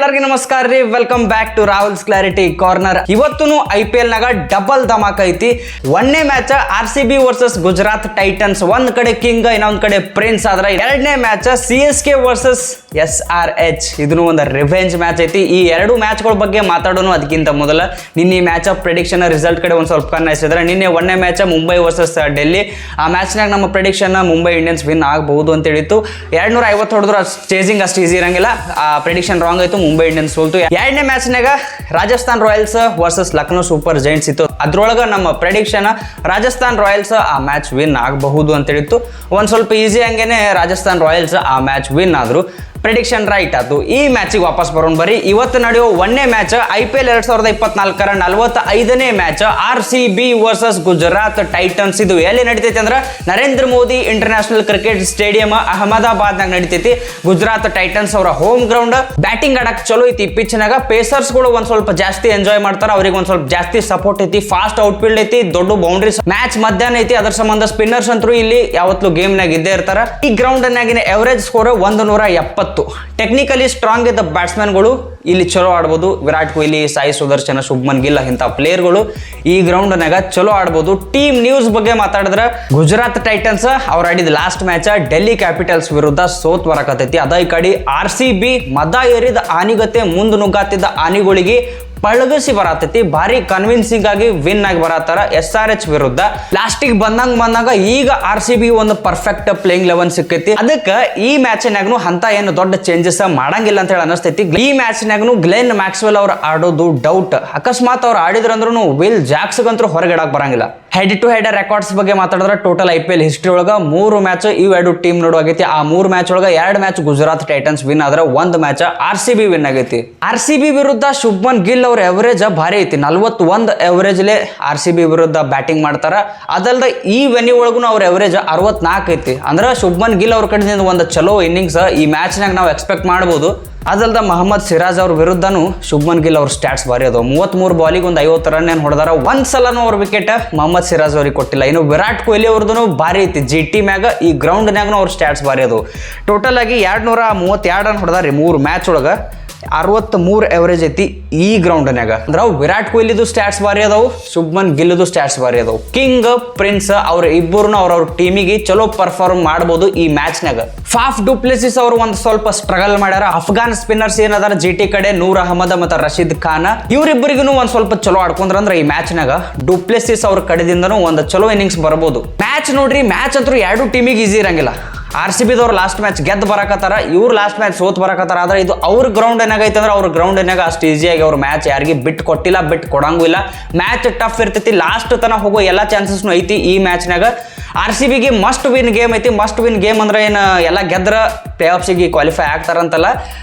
ಎಲ್ಲರಿಗೂ ನಮಸ್ಕಾರ ರೀ. Welcome back to Rahul's clarity corner. ಇವತ್ತು IPL ನಾಗ ಡಬಲ್ ಧಮಾಕ್ ಐತಿ. ಒಂದನೇ match RCB versus Gujarat Titans. ಒಂದ್ ಕಡೆ ಕಿಂಗ್, ಇನ್ನೊಂದ್ ಕಡೆ ಪ್ರಿನ್ಸ್. ಆದ್ರೆ ಎರಡನೇ ಮ್ಯಾಚ್ CSK ವರ್ಸಸ್ SRH. ಇದನ್ನು ಒಂದು ರಿವೆಂಜ್ ಮ್ಯಾಚ್ ಐತಿ. ಈ ಎರಡು ಮ್ಯಾಚ್ಗಳ ಬಗ್ಗೆ ಮಾತಾಡೋಣ. ಅದಕ್ಕಿಂತ ಮೊದಲ ನಿನ್ನೆ ಮ್ಯಾಚ್ ಆಫ್ ಪ್ರೆಡಿಕ್ಷನ್ ರಿಸಲ್ಟ್ ಕಡೆ ಒಂದ್ ಸ್ವಲ್ಪ ಕನ್ನಿಸಿದ್ರೆ, ನಿನ್ನೆ ಒಂದನೇ ಮ್ಯಾಚ್ ಮುಂಬೈ ವರ್ಸಸ್ ಡೆಲ್ಲಿ. ಆ ಮ್ಯಾಚ್ನಾಗ ನಮ್ಮ ಪ್ರೆಡಿಕ್ಷನ್ ಮುಂಬೈ ಇಂಡಿಯನ್ಸ್ ವಿನ್ ಆಗಬಹುದು ಅಂತ ಹೇಳಿತ್ತು. 250 ಹೊಡೆದ್ರು ಚೇಸಿಂಗ್ ಅಷ್ಟು ಈಸಿ ಇರಂಗಿಲ್ಲ. ಪ್ರೆಡಿಕ್ಷನ್ ರಾಂಗ್ ಆಯ್ತು, ಮುಂಬೈ ಇಂಡಿಯನ್ಸ್ ಸೋಲ್ತು. ಎರಡನೇ ಮ್ಯಾಚ್ನಾಗ Rajasthan Royals versus Lucknow Super Giants ಇತ್ತು. ಅದ್ರೊಳಗೆ ನಮ್ಮ ಪ್ರೆಡಿಕ್ಷನ್ ರಾಜಸ್ಥಾನ್ ರಾಯಲ್ಸ್ ಆ ಮ್ಯಾಚ್ ವಿನ್ ಆಗಬಹುದು ಅಂತ ಹೇಳಿತ್ತು. ಒಂದ್ ಸ್ವಲ್ಪ ಈಸಿ ಹಂಗೇನೆ ರಾಜಸ್ಥಾನ್ ರಾಯಲ್ಸ್ ಆ ಮ್ಯಾಚ್ ವಿನ್ ಆದ್ರು. ಪ್ರೆಡಿಕ್ಷನ್ ರೈಟ್ ಆಯ್ತು. ಈ ಮ್ಯಾಚಿಗೆ ವಾಪಸ್ ಬರೋಣ ಬರ್ರಿ. ಇವತ್ತು ನಡೆಯೋ ಒಂದನೇ ಮ್ಯಾಚ್ IPL 2024ರ 45ನೇ match RCB versus Gujarat Titans. ಇದು ಎಲ್ಲಿ ನಡೀತೈತಿ ಅಂದ್ರೆ Narendra Modi International Cricket Stadium ಅಹಮದಾಬಾದ್ನಾಗ ನಡೀತೈತಿ. ಗುಜರಾತ್ ಟೈಟನ್ಸ್ ಅವರ ಹೋಮ್ ಗ್ರೌಂಡ್. ಬ್ಯಾಟಿಂಗ್ ಆಡಕ್ ಚಲೋ ಐತಿ ಪಿಚ್ನಾಗ. ಪೇಸರ್ಸ್ಗಳು ಒಂದ್ ಸ್ವಲ್ಪ ಜಾಸ್ತಿ ಎಂಜಾಯ್ ಮಾಡ್ತಾರ. ಅವ್ರಿಗೆ ಒಂದ್ ಸ್ವಲ್ಪ ಜಾಸ್ತಿ ಸಪೋರ್ಟ್ ಐತಿ. ಫಾಸ್ಟ್ ಔಟ್ಫೀಲ್ಡ್ ಐತಿ. ದೊಡ್ಡ ಬೌಂಡ್ರೀಸ್. ಮ್ಯಾಚ್ ಮಧ್ಯಾಹ್ನ ಐತಿ. ಅದರ ಸಂಬಂಧ ಸ್ಪಿನ್ನರ್ಸ್ ಅಂತೂ ಇಲ್ಲಿ ಯಾವತ್ತೂ ಗೇಮ್ ನಾಗ ಇದ್ದೇ ಇರ್ತಾರ. ಈ ಗ್ರೌಂಡ್ ನಾಗಿನ ಎವರೇಜ್ ಸ್ಕೋರ್ 170. ಟೆಕ್ನಿಕಲಿ ಸ್ಟ್ರಾಂಗ್ ಇದ್ದ ಬ್ಯಾಟ್ಸ್ಮನ್ಗಳು ಇಲ್ಲಿ ಚಲೋ ಆಡ್ಬೋದು. ವಿರಾಟ್ ಕೊಹ್ಲಿ, ಸಾಯಿ ಸುದರ್ಶನ, ಶುಭ್ಮನ್ ಗಿಲ್ ಇಂಥ ಪ್ಲೇಯರ್ಗಳು ಈ ಗ್ರೌಂಡ್ ನಾಗ ಚಲೋ ಆಡ್ಬೋದು. ಟೀಮ್ ನ್ಯೂಸ್ ಬಗ್ಗೆ ಮಾತಾಡಿದ್ರೆ ಗುಜರಾತ್ ಟೈಟನ್ಸ್ ಅವ್ರು ಆಡಿದ ಲಾಸ್ಟ್ ಮ್ಯಾಚ್ ಡೆಲ್ಲಿ ಕ್ಯಾಪಿಟಲ್ಸ್ ವಿರುದ್ಧ ಸೋತ್ ಬರಕತೈತಿ. ಅದ ಈ ಕಡೆ RCB ಮದ ಏರಿದ ಆನಿಗತೆ ಮುಂದೆ ನುಗ್ಗಾತಿದ್ದ ಆನಿಗಳಿಗೆ ಪಳಗಿಸಿ ಬರತೈತಿ. ಭಾರಿ ಕನ್ವಿನ್ಸಿಂಗ್ ಆಗಿ ವಿನ್ ಆಗಿ ಬರತ್ತಾರ SRH ವಿರುದ್ಧ. ಲಾಸ್ಟಿಗೆ ಬಂದಾಗ ಈಗ RCB ಒಂದು ಪರ್ಫೆಕ್ಟ್ ಪ್ಲೇಯಿಂಗ್ 11 ಸಿಕ್ಕೈತಿ. ಅದಕ್ಕೆ ಈ ಮ್ಯಾಚ್ನಾಗೂ ಅಂತ ಏನು ದೊಡ್ಡ ಚೇಂಜಸ್ ಮಾಡಂಗಿಲ್ಲ ಅಂತ ಹೇಳಿ ಅನಿಸ್ತೈತಿ. ಈ ಮ್ಯಾಚ್ನಾಗೂ ಗ್ಲೆನ್ ಮ್ಯಾಕ್ಸ್ವೆಲ್ ಅವ್ರು ಆಡೋದು ಡೌಟ್. ಅಕಸ್ಮಾತ್ ಅವ್ರು ಆಡಿದ್ರಂದ್ರೂ ವಿಲ್ ಜಾಕ್ಸ್ ಅಂತೂ ಹೊರಗಿಡಕ್ ಬರಂಗಿಲ್ಲ. ಹೆಡ್ ಟು ಹೆಡ್ ರೆಕಾರ್ಡ್ಸ್ ಬಗ್ಗೆ ಮಾತಾಡಿದ್ರೆ ಟೋಟಲ್ IPL ಹಿಸ್ಟ್ರಿ ಒಳಗ 3 ಮ್ಯಾಚ್ ಇವೆರಡು ಟೀಮ್ ನೋಡುವಾಗೈತಿ. ಆ 3 ಮ್ಯಾಚ್ ಒಳಗ 2 ಮ್ಯಾಚ್ ಗುಜರಾತ್ ಟೈಟನ್ಸ್ ವಿನ್ ಆದ್ರೆ 1 ಮ್ಯಾಚ್ RCB ವಿನ್ ಆಗೈತಿ. RCB ವಿರುದ್ಧ ಶುಭ್ಮನ್ ಗಿಲ್ ಅವ್ರ ಎವರೇಜ್ ಭಾರಿ ಐತಿ. 41 ಎವರೇಜ್ಲೆ RCB ವಿರುದ್ಧ ಬ್ಯಾಟಿಂಗ್ ಮಾಡ್ತಾರ. ಅದಲ್ದ ಈ ವೆನ್ಯೂ ಒಳಗೂ ಅವ್ರ ಎವರೇಜ್ 64 ಐತಿ. ಅಂದ್ರೆ ಶುಭ್ಮನ್ ಗಿಲ್ ಅವ್ರ ಕಡೆಯಿಂದ ಒಂದು ಚಲೋ ಇನ್ನಿಂಗ್ಸ್ ಈ ಮ್ಯಾಚ್ನಾಗ ನಾವು ಎಕ್ಸ್ಪೆಕ್ಟ್ ಮಾಡ್ಬೋದು. ಅದಲ್ದ ಮೊಹಮ್ಮದ್ ಸಿರಾಜ್ ಅವ್ರ ವಿರುದ್ಧನೂ ಶುಭ್ಮನ್ ಗಿಲ್ ಅವ್ರ ಸ್ಟಾಟ್ಸ್ ಭಾರಿ ಅದಾವ. 33 ಬಾಲಿಗೆ ಒಂದು 50 ರನ್ ಏನು ಹೊಡೆದಾರ. ಒಂದ್ಸಲನೂ ಅವ್ರ ವಿಕೆಟ್ ಮೊಹಮ್ಮದ್ ಸಿರಾಜ್ ಅವ್ರಿಗೆ ಕೊಟ್ಟಿಲ್ಲ. ಇನ್ನು ವಿರಾಟ್ ಕೊಹ್ಲಿ ಅವ್ರದ್ದು ಭಾರಿ ಐತಿ. GT ಮ್ಯಾಗ ಈ ಗ್ರೌಂಡ್ನಾಗೂ ಅವ್ರ ಸ್ಟಾಟ್ಸ್ ಭಾರಿ ಅದಾವ. ಟೋಟಲ್ ಆಗಿ 232 ರನ್ ಹೊಡೆದಾರಿ 3 ಮ್ಯಾಚ್ ಒಳಗ. 63 ಎವರೇಜ್ ಐತಿ ಈ ಗ್ರೌಂಡ್ನಾಗ. ಅಂದ್ರೆ ವಿರಾಟ್ ಕೊಹ್ಲಿದು ಸ್ಟಾಟ್ಸ್ ಭಾರಿ ಅದಾವು, ಶುಭ್ಮನ್ ಗಿಲ್ದು ಸ್ಟಾಟ್ಸ್ ಭಾರಿ ಅದಾವು. ಕಿಂಗ್, ಪ್ರಿನ್ಸ್ ಅವ್ರ ಇಬ್ಬರನ್ನು ಅವ್ರವ್ರ ಟೀಮಿಗೆ ಚಲೋ ಪರ್ಫಾರ್ಮ್ ಮಾಡ್ಬೋದು ಈ ಮ್ಯಾಚ್ನಾಗ. ಫಾಫ್ ಡು ಪ್ಲೆಸಿಸ್ ಅವರು ಒಂದು ಸ್ವಲ್ಪ ಸ್ಟ್ರಗಲ್ ಮಾಡ್ಯಾರ. ಅಫ್ಘಾನ್ ಸ್ಪಿನ್ನರ್ಸ್ ಏನದಾರ GT ಕಡೆ ನೂರ್ ಅಹಮದ್ ಮತ್ತು ರಶೀದ್ ಖಾನ್ ಇವರಿಬ್ಬರಿಗೂ ಒಂದ್ ಸ್ವಲ್ಪ ಚಲೋ ಆಡ್ಕೊಂಡ್ರ ಅಂದ್ರೆ ಈ ಮ್ಯಾಚ್ನಾಗ ಡು ಪ್ಲೆಸಿಸ್ ಅವ್ರ ಕಡೆದಿಂದನೂ ಒಂದು ಚಲೋ ಇನ್ನಿಂಗ್ಸ್ ಬರ್ಬೋದು. ಮ್ಯಾಚ್ ನೋಡ್ರಿ, ಮ್ಯಾಚ್ ಅಂತೂ ಎರಡು ಟೀಮಿಗೆ ಈಸಿ ಇರಂಗಿಲ್ಲ. RCB ದವ್ರು ಲಾಸ್ಟ್ ಮ್ಯಾಚ್ ಗೆದ್ದು ಬರಕತ್ತಾರ, ಇವ್ರು ಲಾಸ್ಟ್ ಮ್ಯಾಚ್ ಸೋತ್ ಬರಕತ್ತಾರ. ಆದ್ರೆ ಇದು ಅವ್ರ ಗ್ರೌಂಡ್ ಏನಾಗೈತೆ ಅಂದ್ರೆ ಅವ್ರ ಗ್ರೌಂಡ್ ಏನಾಗ ಅಷ್ಟು ಈಸಿಯಾಗಿ ಅವ್ರ ಮ್ಯಾಚ್ ಯಾರಿಗೆ ಬಿಟ್ಟು ಕೊಟ್ಟಿಲ್ಲ, ಬಿಟ್ಟು ಕೊಡಂಗೂ ಇಲ್ಲ. ಮ್ಯಾಚ್ ಟಫ್ ಇರ್ತೈತಿ. ಲಾಸ್ಟ್ ತನಕ ಹೋಗೋ ಎಲ್ಲ ಚಾನ್ಸಸ್ನು ಐತಿ ಈ ಮ್ಯಾಚ್ನಾಗ. RCBಗೆ ಮಸ್ಟ್ ವಿನ್ ಗೇಮ್ ಐತಿ. ಮಸ್ಟ್ ವಿನ್ ಗೇಮ್ ಅಂದ್ರೆ ಏನು, ಎಲ್ಲ ಗೆದ್ರ ಪ್ಲೇ ಆಫ್ಸಿಗೆ ಕ್ವಾಲಿಫೈ ಆಗ್ತಾರಂತಲ್ಲ.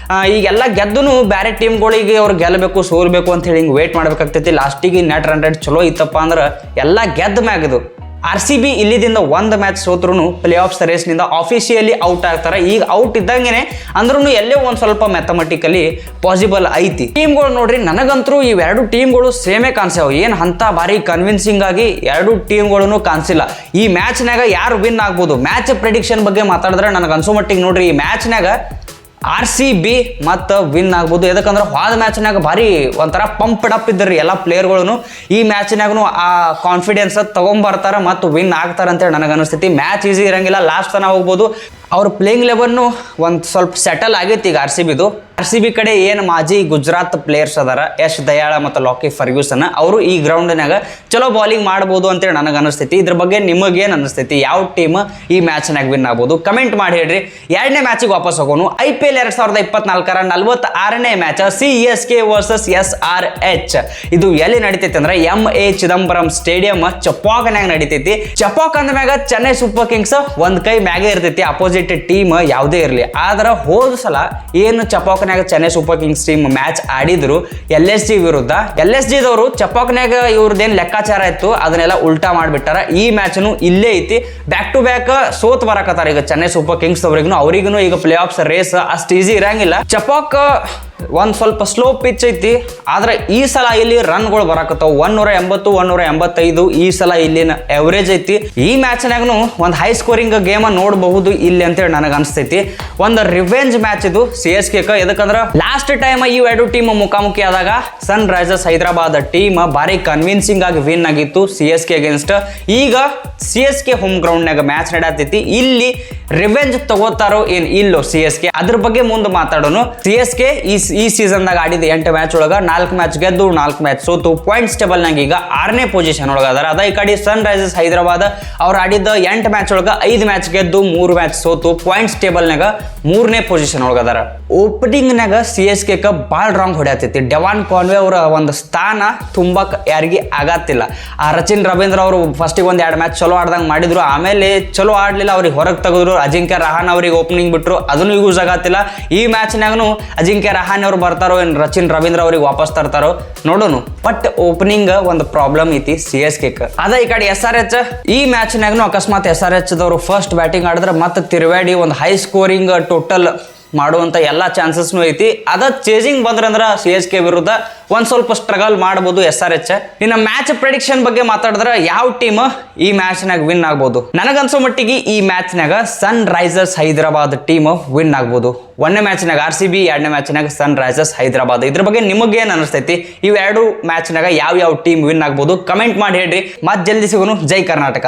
ಈಗೆಲ್ಲ ಗೆದ್ದು ಬೇರೆ ಟೀಮ್ಗಳಿಗೆ ಅವ್ರು ಗೆಲ್ಲಬೇಕು, ಸೋಲ್ಬೇಕು ಅಂತ ಹೇಳಿ ಹಿಂಗೆ ವೇಟ್ ಮಾಡ್ಬೇಕಾಗ್ತೈತಿ. ಲಾಸ್ಟಿಗೆ ನೆಟ್ ರನ್ ರೇಟ್ ಚಲೋ ಇತ್ತಪ್ಪ ಅಂದ್ರೆ ಎಲ್ಲ ಗೆದ್ದ ಮ್ಯಾಗ ಇದು. RCB ಇಲ್ಲಿದಿಂದ 1 ಮ್ಯಾಚ್ ಸೋತ್ರು ಪ್ಲೇ ಆಫ್ಸ್ ರೇಸ್ನಿಂದ ಆಫಿಷಿಯಲಿ ಔಟ್ ಆಗ್ತಾರೆ. ಈಗ ಔಟ್ ಇದ್ದಂಗೆನೆ ಅಂದ್ರೂ ಎಲ್ಲೇ ಒಂದು ಸ್ವಲ್ಪ ಮ್ಯಾಥಮೆಟಿಕಲಿ ಪಾಸಿಬಲ್ ಐತಿ. ಟೀಮ್ಗಳು ನೋಡ್ರಿ, ನನಗಂತರೂ ಇವೆರಡು ಟೀಮ್ಗಳು ಸೇಮೇ ಕಾಣಿಸ್ಯಾವ. ಏನು ಅಂತ ಭಾರಿ ಕನ್ವಿನ್ಸಿಂಗ್ ಆಗಿ ಎರಡು ಟೀಮ್ಗಳನ್ನು ಕಾಣಿಸಿಲ್ಲ. ಈ ಮ್ಯಾಚ್ನಾಗ ಯಾರು ವಿನ್ ಆಗ್ಬೋದು? ಮ್ಯಾಚ್ ಪ್ರೆಡಿಕ್ಷನ್ ಬಗ್ಗೆ ಮಾತಾಡಿದ್ರೆ ನನಗೆ ಅನ್ಸೋ ಮಟ್ಟಿಗೆ ನೋಡ್ರಿ, ಈ ಮ್ಯಾಚ್ನಾಗ RCB ಮತ್ತು ವಿನ್ ಆಗ್ಬೋದು. ಯಾಕಂದ್ರೆ ಹೋದ ಮ್ಯಾಚ್ನಾಗ ಭಾರಿ ಒಂಥರ ಪಂಪ್ಡ್ ಅಪ್ ಇದ್ರಿ ಎಲ್ಲ ಪ್ಲೇಯರ್ಗಳು. ಈ ಮ್ಯಾಚ್ನಾಗೂ ಆ ಕಾನ್ಫಿಡೆನ್ಸ್ ತಗೊಂಬರ್ತಾರೆ ಮತ್ತು ವಿನ್ ಆಗ್ತಾರೆ ಅಂತೇಳಿ ನನಗೆ ಅನಿಸ್ತೈತಿ. ಮ್ಯಾಚ್ ಈಸಿ ಇರಂಗಿಲ್ಲ, ಲಾಸ್ಟ್ ತನಕ ಹೋಗ್ಬೋದು. ಅವ್ರ ಪ್ಲೇಯಿಂಗ್ ಲೆವೆನ್ನು ಒಂದು ಸ್ವಲ್ಪ ಸೆಟಲ್ ಆಗೈತಿ ಈಗ RCBದು. RCB ಕಡೆ ಏನು ಮಾಜಿ ಗುಜರಾತ್ ಪ್ಲೇಯರ್ಸ್ ಅದಾರ, ಯಶ್ ದಯಾಳ ಮತ್ತು ಲಾಕಿ ಫರ್ಗ್ಯೂಸನ್, ಅವರು ಈ ಗ್ರೌಂಡ್ನಾಗ ಚಲೋ ಬಾಲಿಂಗ್ ಮಾಡ್ಬೋದು ಅಂತೇಳಿ ನನಗೆ ಅನಿಸ್ತೈತಿ. ಇದ್ರ ಬಗ್ಗೆ ನಿಮಗೇನು ಅನಿಸ್ತೈತಿ? ಯಾವ ಟೀಮ್ ಈ ಮ್ಯಾಚ್ನಾಗ ವಿನ್ ಆಗ್ಬೋದು? ಕಮೆಂಟ್ ಮಾಡಿ ಹೇಳ್ರಿ. ಎರಡನೇ ಮ್ಯಾಚಿಗೆ ವಾಪಸ್ ಹೋಗೋನು. IPL 2024ರ 46ನೇ ಮ್ಯಾಚ್ CSK ವರ್ಸಸ್ SRH. ಇದು ಎಲ್ಲಿ ನಡೀತೈತಿ ಅಂದ್ರೆ MA ಚಿದಂಬರಂ ಸ್ಟೇಡಿಯಂ ಚಪಾಕ್ನಾಗ ನಡೀತೈತಿ. ಚಪಾಕ್ ಅಂದ ಮ್ಯಾಗ ಚೆನ್ನೈ ಸೂಪರ್ ಕಿಂಗ್ಸ್ ಒಂದ್ ಕೈ ಮ್ಯಾಗೆ ಇರ್ತೈತಿ. ಅಪೋಸಿಟ್ ಟೀಮ್ ಯಾವುದೇ ಇರಲಿ. ಆದ್ರೆ ಹೋದ ಸಲ ಏನು ಚಪಾಕ್ನಾಗ Chennai Super Kings team match ಆಡಿದ್ರು LSG ವಿರುದ್ಧ. LSG ದವರು ಚಪಾಕ್ನಾಗ ಇವ್ರದ್ದೇನು ಲೆಕ್ಕಾಚಾರ ಇತ್ತು ಅದನ್ನೆಲ್ಲ ಉಲ್ಟಾ ಮಾಡಿಬಿಟ್ಟಾರ. ಈ ಮ್ಯಾಚ್ನು ಇಲ್ಲೇ ಐತಿ. ಬ್ಯಾಕ್ ಟು ಬ್ಯಾಕ್ ಸೋತ್ ಬರಕತ್ತಾರ ಈಗ ಚೆನ್ನೈ ಸೂಪರ್ ಕಿಂಗ್ಸ್ ಅವ್ರಿಗೂ. ಅವ್ರಿಗೂ ಈಗ ಪ್ಲೇ ಆಫ್ಸ್ ರೇಸ್ ಅಷ್ಟು ಈಸಿ ಇರಂಗಿಲ್ಲ. ಚಪಾಕ್ ಒಂದು ಸ್ವಲ್ಪ ಸ್ಲೋ ಪಿಚ್ ಐತಿ. ಆದ್ರೆ ಈ ಸಲ ಇಲ್ಲಿ ರನ್ಗಳು ಬರಾಕತ್ತಾವ 180 185 ಈ ಸಲ ಇಲ್ಲಿನ ಎವರೇಜ್ ಐತಿ. ಈ ಮ್ಯಾಚ್ನಾಗೂ ಒಂದು ಹೈ ಸ್ಕೋರಿಂಗ್ ಗೇಮ್ ನೋಡಬಹುದು ಇಲ್ಲಿ ಅಂತೇಳಿ ನನಗೆ ಅನಿಸ್ತೈತಿ. ಒಂದು ರಿವೆಂಜ್ ಮ್ಯಾಚ್ ಇದು CSK ಎದಕ್ಕಂದ್ರೆ ಲಾಸ್ಟ್ ಟೈಮ್ ಈ ಎರಡು ಟೀಮ್ ಮುಖಾಮುಖಿ ಆದಾಗ ಸನ್ ರೈಸರ್ಸ್ ಹೈದರಾಬಾದ್ ಟೀಮ್ ಭಾರಿ ಕನ್ವಿನ್ಸಿಂಗ್ ಆಗಿ ವಿನ್ ಆಗಿತ್ತು CSK ಅಗೇನ್ಸ್ಟ್. ಈಗ CSK ಹೋಮ್ ಗ್ರೌಂಡ್ನಾಗ ಮ್ಯಾಚ್ ನಡೆಯತೈತಿ. ಇಲ್ಲಿ ರಿವೆಂಜ್ ತಗೋತಾರೋ ಏನ್ ಇಲ್ಲೋ CSK ಅದ್ರ ಬಗ್ಗೆ ಮುಂದೆ ಮಾತಾಡೋನು. CSK ಈ ಸೀಸನ್ದಾಗ ಆಡಿದ 8 ಮ್ಯಾಚ್ ಒಳಗ 4 ಮ್ಯಾಚ್ ಗೆದ್ದು 4 ಮ್ಯಾಚ್ ಸೋತು ಪಾಯಿಂಟ್ಸ್ ಟೇಬಲ್ನಾಗ ಈಗ 6ನೇ ಪೊಸಿಷನ್ ಒಳಗ ಅದಾರ. ಅದ ಈ ಕಡೆ ಸನ್ ರೈಸರ್ಸ್ ಹೈದರಾಬಾದ್ ಅವ್ರು ಆಡಿದ 8 ಮ್ಯಾಚ್ ಒಳಗ 5 ಮ್ಯಾಚ್ ಗೆದ್ದು 3 ಮ್ಯಾಚ್ ಸೋತು ಪಾಯಿಂಟ್ಸ್ ಟೇಬಲ್ನಾಗ 3ನೇ ಪೊಸಿಷನ್ ಒಳಗ ಅದಾರ. ಓಪನಿಂಗ್ನಾಗ CSK ಭಾಳ ರಾಂಗ್ ಹೊಡ್ಯಾತೈತಿ. ಡೆವಾನ್ ಕಾನ್ವೆ ಅವರ ಒಂದು ಸ್ಥಾನ ತುಂಬಾಕ್ ಯಾರಿಗೆ ಆಗತ್ತಿಲ್ಲ. ಆ ರಚಿನ್ ರವೀಂದ್ರ ಅವರು ಫಸ್ಟಿಗೆ 1-2 ಮ್ಯಾಚ್ ಚಲೋ ಆಡ್ದಂಗೆ ಮಾಡಿದ್ರು, ಆಮೇಲೆ ಚಲೋ ಆಡ್ಲಿಲ್ಲ, ಅವ್ರಿಗೆ ಹೊರಗೆ ತೆಗೆದ್ರು. ಅಜಿಂಕ್ಯ ರಹಾನ್ ಅವ್ರಿಗೆ ಓಪನಿಂಗ್ ಬಿಟ್ರು, ಅದನ್ನು ಯೂಸ್ ಆಗತ್ತಿಲ್ಲ. ಈ ಮ್ಯಾಚ್ನಾಗೂ ಅಜಿಂಕ್ಯ ರಹಾನ್ ಅವ್ರು ಬರ್ತಾರೋ ಏನು ರಚಿನ್ ರವೀಂದ್ರ ಅವ್ರಿಗೆ ವಾಪಸ್ ತರ್ತಾರೋ ನೋಡೋನು. ಬಟ್ ಓಪನಿಂಗ್ ಒಂದು ಪ್ರಾಬ್ಲಮ್ ಐತಿ CSK. ಅದ ಈ ಕಡೆ SRH ಈ ಮ್ಯಾಚ್ನಾಗೂ ಅಕಸ್ಮಾತ್ SRH ದವರು ಫಸ್ಟ್ ಬ್ಯಾಟಿಂಗ್ ಆಡಿದ್ರೆ ಮತ್ತೆ ತಿರುವಾಡಿ ಒಂದು ಹೈ ಸ್ಕೋರಿಂಗ್ ಟೋಟಲ್ ಮಾಡುವಂತ ಎಲ್ಲ ಚಾನ್ಸಸ್ನು ಐತಿ. ಅದ ಚೇಸಿಂಗ್ ಬಂದ್ರಂದ್ರ CSK ವಿರುದ್ಧ ಒಂದ್ ಸ್ವಲ್ಪ ಸ್ಟ್ರಗಲ್ ಮಾಡಬಹುದು SRH. ಇನ್ನು ಮ್ಯಾಚ್ ಪ್ರೆಡಿಕ್ಷನ್ ಬಗ್ಗೆ ಮಾತಾಡಿದ್ರೆ ಯಾವ ಟೀಮ್ ಈ ಮ್ಯಾಚ್ನಾಗ ವಿನ್ ಆಗ್ಬೋದು? ನನಗನ್ಸೋ ಮಟ್ಟಿಗೆ ಈ ಮ್ಯಾಚ್ನಾಗ ಸನ್ ರೈಸರ್ಸ್ ಹೈದರಾಬಾದ್ ಟೀಮ್ ವಿನ್ ಆಗ್ಬೋದು. 1ನೇ ಮ್ಯಾಚ್ನಾಗ RCB, 2ನೇ ಮ್ಯಾಚ್ನಾಗ ಸನ್ ರೈಸರ್ಸ್ ಹೈದರಾಬಾದ್. ಇದ್ರ ಬಗ್ಗೆ ನಿಮಗೆ ಏನ್ ಅನಿಸ್ತೈತಿ? ಇವೆರಡು ಮ್ಯಾಚ್ನಾಗ ಯಾವ ಟೀಮ್ ವಿನ್ ಆಗ್ಬೋದು ಕಮೆಂಟ್ ಮಾಡಿ ಹೇಳ್ರಿ. ಮತ್ ಜಲ್ದಿ ಸಿಗೋನು. ಜೈ ಕರ್ನಾಟಕ.